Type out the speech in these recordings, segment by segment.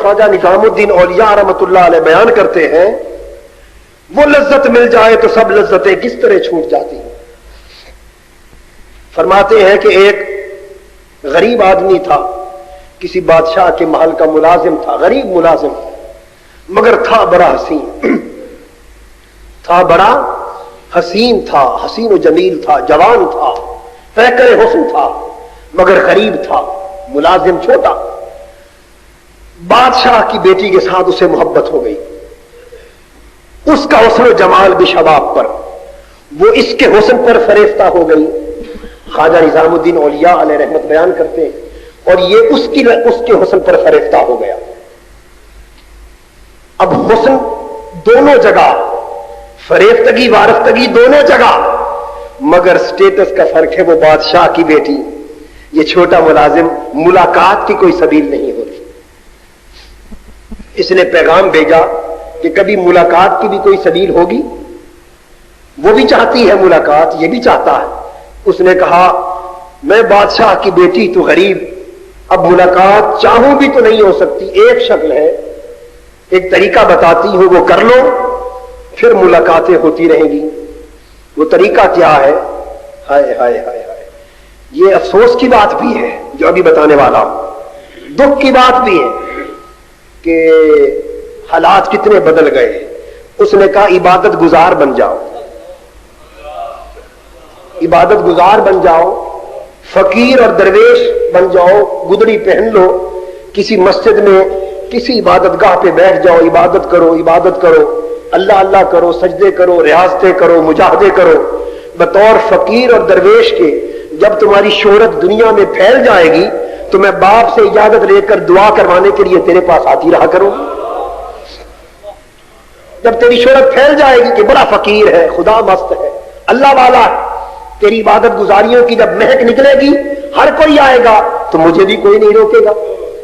ख्वाजा निजामुद्दीन औलिया रहमतुल्लाह अलैह बयान करते हैं, वो लज्जत मिल जाए तो सब लज्जतें किस तरह छूट जाती हैं। फरमाते हैं कि एक गरीब आदमी था, किसी बादशाह के महल का मुलाजिम था, गरीब मुलाजिम था, मगर था बड़ा हसीन, था बड़ा हसीन था, हसीन व जमील था, जवान था, फैकर हुस्न था, मगर गरीब था, मुलाजिम छोटा। बादशाह की बेटी के साथ उसे मोहब्बत हो गई, उसका हुस्न व जमाल भी शबाब पर, वो इसके हुस्न पर फरेफ्ता हो गई। ख्वाजा निजामुद्दीन औलिया अलैह रहमत बयान करते हैं, और ये उसके हुस्न पर फरेफ्ता हो गया। अब हुस्न दोनों जगह, फरेफ्तगी वारफ्तगी दोनों जगह, मगर स्टेटस का फर्क है। वो बादशाह की बेटी, ये छोटा मुलाजिम, मुलाकात की कोई सबील नहीं होती। इसने पैगाम भेजा कि कभी मुलाकात की भी कोई सबील होगी। वो भी चाहती है मुलाकात, ये भी चाहता है। उसने कहा मैं बादशाह की बेटी तो गरीब, अब मुलाकात चाहूं भी तो नहीं हो सकती। एक शक्ल है, एक तरीका बताती हूं, वो कर लो, फिर मुलाकातें होती रहेंगी। वो तरीका क्या है? हाय हाय हाय हाय, ये अफसोस की बात भी है जो अभी बताने वाला हूं, दुख की बात भी है कि हालात कितने बदल गए। उसने कहा इबादत गुजार बन जाओ, इबादत गुजार बन जाओ, फकीर और दरवेश बन जाओ, गुदड़ी पहन लो, किसी मस्जिद में किसी इबादतगाह पे बैठ जाओ, इबादत करो, इबादत करो, अल्लाह अल्लाह करो, सजदे करो, रियाजतें करो, मुजाहदे करो। बतौर फकीर और दरवेश के जब तुम्हारी शोहरत दुनिया में फैल जाएगी तो मैं बाप से इजाजत लेकर दुआ करवाने के लिए तेरे पास आती रहा करूंगी। जब तेरी शोहरत फैल जाएगी कि बड़ा फकीर है, खुदा मस्त है, अल्लाह वाला है, तेरी इबादत गुजारियों की जब महक निकलेगी हर कोई आएगा तो मुझे भी कोई नहीं रोकेगा,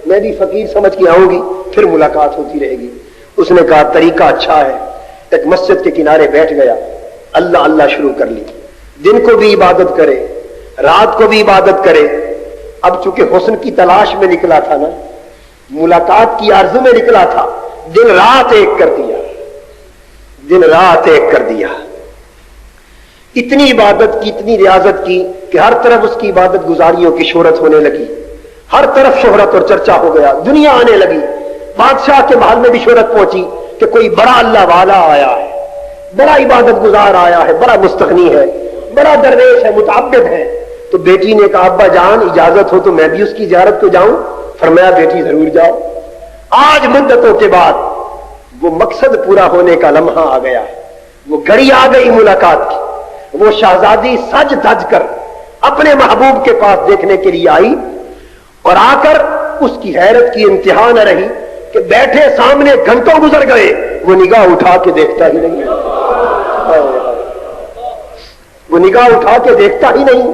मैं भी फकीर समझ के आऊंगी, फिर मुलाकात होती रहेगी। उसने कहा तरीका अच्छा है। एक मस्जिद के किनारे बैठ गया, अल्लाह अल्लाह शुरू कर ली, दिन को भी इबादत करे, रात को भी इबादत करे। अब चूंकि हुस्न की तलाश में निकला था ना, मुलाकात की आरज़ू में निकला था, दिन रात एक कर दिया, दिन रात एक कर दिया। इतनी इबादत की, इतनी रियाजत की कि हर तरफ उसकी इबादत गुजारियों की शोहरत होने लगी, हर तरफ शोहरत और चर्चा हो गया, दुनिया आने लगी। बादशाह के महल में भी शोहरत पहुंची कि कोई बड़ा अल्लाह वाला आया है, बड़ा इबादत गुजार आया है, बड़ा मुस्तगनी है, बड़ा दरवेश है, मुताब्बिद है। तो बेटी ने कहा अब्बा जान इजाजत हो तो मैं भी उसकी जियारत को जाऊं। फरमाया बेटी जरूर जाओ। आज मुद्दतों के बाद वो मकसद पूरा होने का लम्हा आ गया, वो घड़ी आ गई मुलाकात की। वो शहजादी सज धज कर अपने महबूब के पास देखने के लिए आई, और आकर उसकी हैरत की इंतहा न रही कि बैठे सामने घंटों गुजर गए, वो निगाह उठा के देखता ही नहीं, वो निगाह उठा के देखता ही नहीं।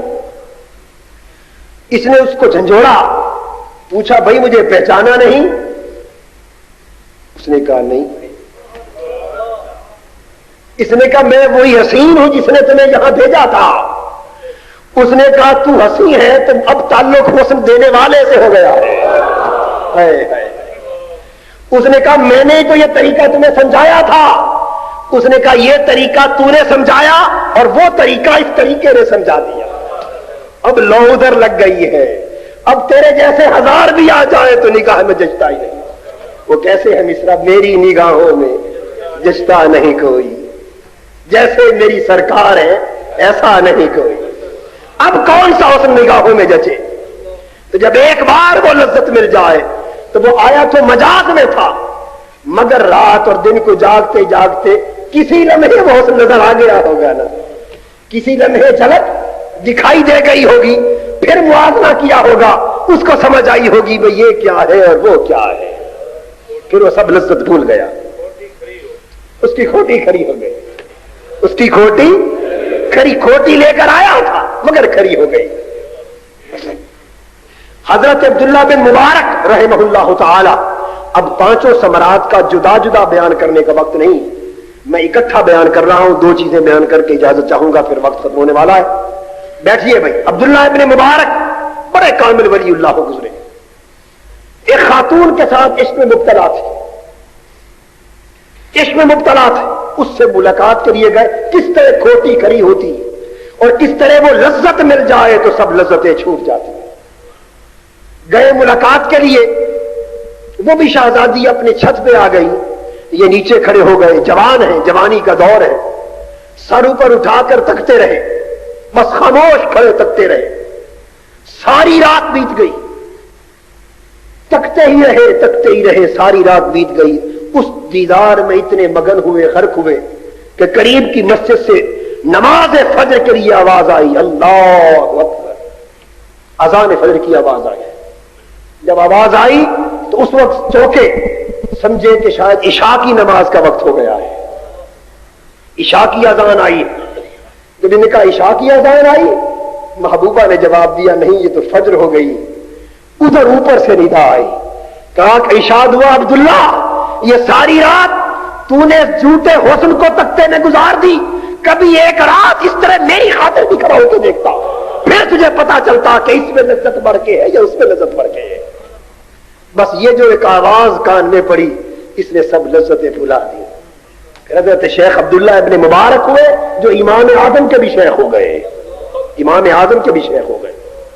इसने उसको झंझोड़ा, पूछा भाई मुझे पहचाना नहीं? उसने कहा नहीं। इसने कहा मैं वही हसीन हूं जिसने तुम्हें यहां भेजा था। उसने कहा तू हसी है तो अब ताल्लुक हुस्न देने वाले से हो गया है। उसने कहा मैंने तो ये तरीका तुम्हें समझाया था। उसने कहा ये तरीका तूने समझाया और वो तरीका इस तरीके ने समझा दिया, अब लौ उधर लग गई है। अब तेरे जैसे हजार भी आ जाए तो निगाह में जचता ही नहीं। वो कैसे है मिश्रा, मेरी निगाहों में जचता नहीं कोई, जैसे मेरी सरकार है ऐसा नहीं कोई। अब कौन सा हुस्न निगाहों में जचे? तो जब एक बार वो लज्जत मिल जाए तो वो आया तो मजाक में था, मगर रात और दिन को जागते जागते किसी लम्हे वो हुस्न नजर आ गया होगा ना, किसी लम्हे झलक दिखाई दे गई होगी, फिर मुआवजा किया होगा, उसको समझ आई होगी भाई ये क्या है और वो क्या है। फिर वो सब लज्जत भूल गया, उसकी खोटी खरी हो गई, उसकी खोटी खरी, खोटी लेकर आया था मगर खरी हो गई। हजरत अब्दुल्ला बिन मुबारक रहमहुल्लाह ताला, अब पांचों समरात का जुदा जुदा बयान करने का वक्त नहीं, मैं इकट्ठा बयान कर रहा हूं, दो चीजें बयान करके इजाजत चाहूंगा, फिर वक्त खत्म होने वाला है। बैठिए भाई। अब्दुल्ला इब्न मुबारक बड़े कामिल वलीउल्लाह गुजरे, ایک خاتون کے ساتھ عشق میں مبتلا تھے، عشق میں مبتلا تھے، اس سے ملاقات کے لیے گئے، کس طرح کھوٹی کھری ہوتی اور کس طرح وہ لذت مل جائے تو سب لذتیں چھوٹ جاتی. گئے ملاقات کے لیے، وہ بھی شہزادی اپنی چھت پہ آ گئی، یہ نیچے کھڑے ہو گئے، جوان ہیں، جوانی کا دور ہے، سر اوپر اٹھا کر تکتے رہے، بس خاموش کھڑے تکتے رہے. ساری رات بیت گئی، تکتے ہی رہے، ساری رات بیت گئی. اس دیدار میں اتنے مگن ہوئے، غرق ہوئے کہ قریب کی مسجد سے نماز فجر کے لیے آواز آئی، اللہ اکبر، اذان فجر کی آواز آئی. جب آواز آئی تو اس وقت چوکے، سمجھے کہ شاید عشاء کی نماز کا وقت ہو گیا ہے، عشاء کی اذان آئی. جب انہوں نے کہا عشاء کی اذان آئی، محبوبہ نے جواب دیا نہیں، یہ تو فجر ہو گئی. ادھر اوپر سے ندا آئی، کہا کہ ارشاد ہوا عبداللہ، یہ ساری رات تو نے جھوٹے حسن کو تکتے میں گزار دی، کبھی ایک رات اس طرح میری خاطر بھی کھڑا ہو کے دیکھتا، پھر تجھے پتا چلتا کہ اس میں لذت بڑھ کے ہے یا اس میں لذت بڑھ کے ہے. بس یہ جو ایک آواز کان میں پڑی، اس نے سب لذتیں بھلا دی. حضرت شیخ عبداللہ ابن مبارک ہوئے جو امام اعظم کے بھی شیخ ہو گئے، امام اعظم کے بھی شیخ ہو گئے.